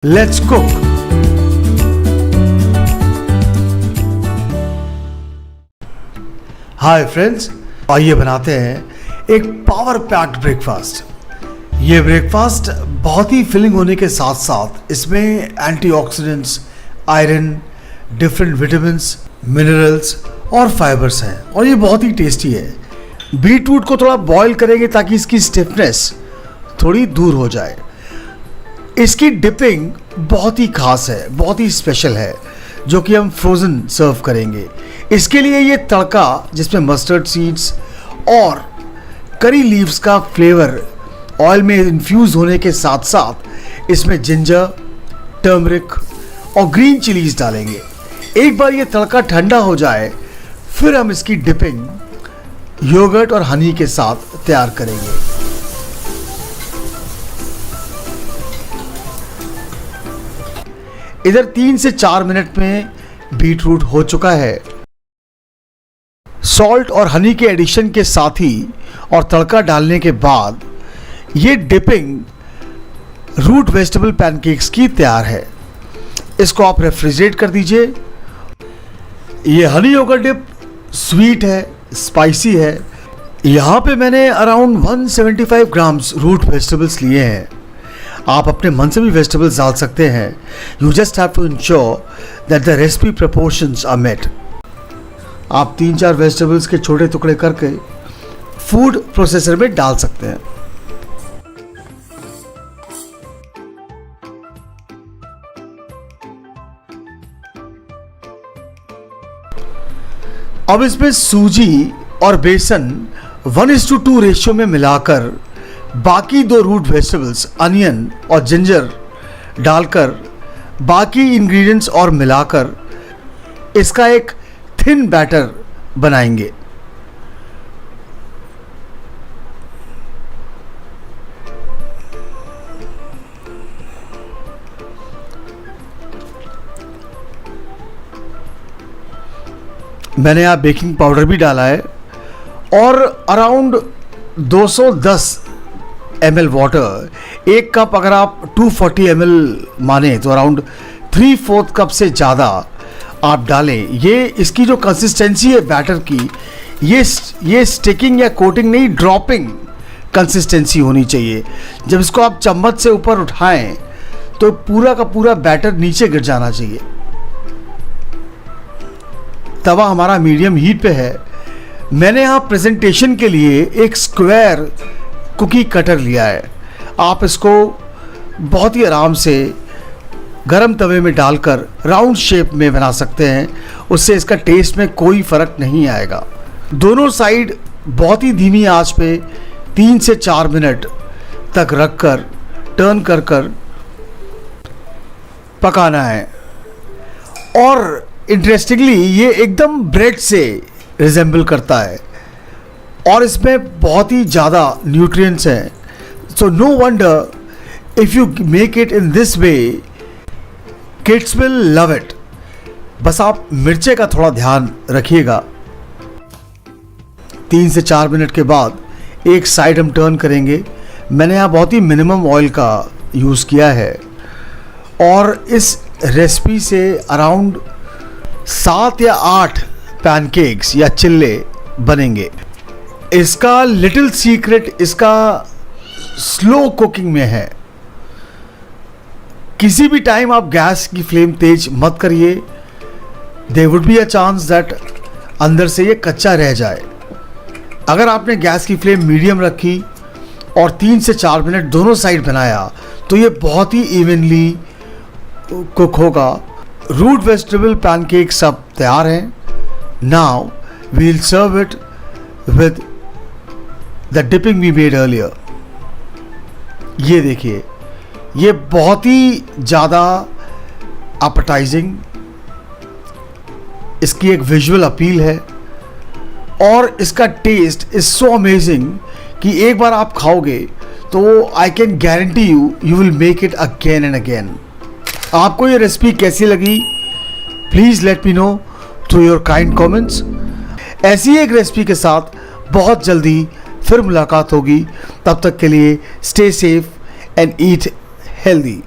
Let's cook. Hi friends, आइए बनाते हैं एक पावर पैक्ड ब्रेकफास्ट। ये ब्रेकफास्ट बहुत ही फिलिंग होने के साथ साथ इसमें antioxidants, iron, different vitamins, minerals और फाइबर्स हैं और ये बहुत ही टेस्टी है। बीटरूट को थोड़ा बॉईल करेंगे ताकि इसकी स्टिफनेस थोड़ी दूर हो जाए। इसकी डिपिंग बहुत ही खास है, बहुत ही स्पेशल है, जो कि हम फ्रोज़न सर्व करेंगे। इसके लिए ये तड़का जिसमें मस्टर्ड सीड्स और करी लीव्स का फ्लेवर ऑयल में इन्फ्यूज़ होने के साथ साथ इसमें जिंजर, टर्मरिक और ग्रीन चिलीज डालेंगे। एक बार ये तड़का ठंडा हो जाए फिर हम इसकी डिपिंग योगर्ट और हनी के साथ तैयार करेंगे। इधर 3 से 4 मिनट में बीटरूट हो चुका है। सॉल्ट और हनी के एडिशन के साथ ही और तड़का डालने के बाद ये डिपिंग रूट वेजिटेबल पैनकेक्स की तैयार है। इसको आप रेफ्रिजरेट कर दीजिए। ये हनी योगर्ट डिप स्वीट है, स्पाइसी है। यहाँ पे मैंने अराउंड 175 ग्राम्स रूट वेजिटेबल्स लिए हैं। आप अपने मन से भी वेजिटेबल्स डाल सकते हैं। You just have to ensure that the recipe proportions are met. आप 3-4 वेजिटेबल्स के छोटे टुकड़े करके फूड प्रोसेसर में डाल सकते हैं। अब इसमें सूजी और बेसन 1:2 रेशियो में मिलाकर बाकी 2 रूट वेजिटेबल्स अनियन और जिंजर डालकर बाकी इंग्रेडिएंट्स और मिलाकर इसका एक थिन बैटर बनाएंगे। मैंने यहाँ बेकिंग पाउडर भी डाला है और अराउंड 210 ml वाटर, 1 कप अगर आप 240 ml माने तो अराउंड 3/4 कप से ज़्यादा आप डालें। ये इसकी जो कंसिस्टेंसी है बैटर की, ये स्टिकिंग या कोटिंग नहीं, ड्रॉपिंग कंसिस्टेंसी होनी चाहिए। जब इसको आप चम्मच से ऊपर उठाएं तो पूरा का पूरा बैटर नीचे गिर जाना चाहिए। तवा हमारा मीडियम हीट पे है। मैंने यहाँ प्रेजेंटेशन के लिए एक स्क्वायर कुकी कटर लिया है। आप इसको बहुत ही आराम से गरम तवे में डालकर राउंड शेप में बना सकते हैं। उससे इसका टेस्ट में कोई फ़र्क नहीं आएगा। दोनों साइड बहुत ही धीमी आंच पे 3 से 4 मिनट तक रखकर टर्न कर कर पकाना है। और इंटरेस्टिंगली ये एकदम ब्रेड से रिजेंबल करता है और इसमें बहुत ही ज़्यादा न्यूट्रिएंट्स हैं। So no wonder if you make it in this way, kids will love it. बस आप मिर्चे का थोड़ा ध्यान रखिएगा। 3 से 4 मिनट के बाद एक साइड हम टर्न करेंगे। मैंने यहाँ बहुत ही मिनिमम ऑयल का यूज़ किया है और इस रेसिपी से अराउंड 7 या 8 पैनकेक्स या चिल्ले बनेंगे। इसका लिटिल सीक्रेट इसका स्लो कुकिंग में है। किसी भी टाइम आप गैस की फ्लेम तेज मत करिए। There would be a chance that अंदर से ये कच्चा रह जाए। अगर आपने गैस की फ्लेम मीडियम रखी और 3 से 4 मिनट दोनों साइड बनाया तो ये बहुत ही इवनली कुक होगा। रूट वेजिटेबल पैनकेक सब तैयार हैं। Now we will serve it with the dipping we made earlier. ये देखिए, ये बहुत ही ज़्यादा appetizing, इसकी एक विजुअल अपील है और इसका टेस्ट इज सो अमेजिंग कि एक बार आप खाओगे तो I can guarantee you will make it again and again. आपको ये रेसिपी कैसी लगी please let me know through your kind comments. ऐसी एक रेसिपी के साथ बहुत जल्दी फिर मुलाकात होगी। तब तक के लिए stay safe and eat healthy.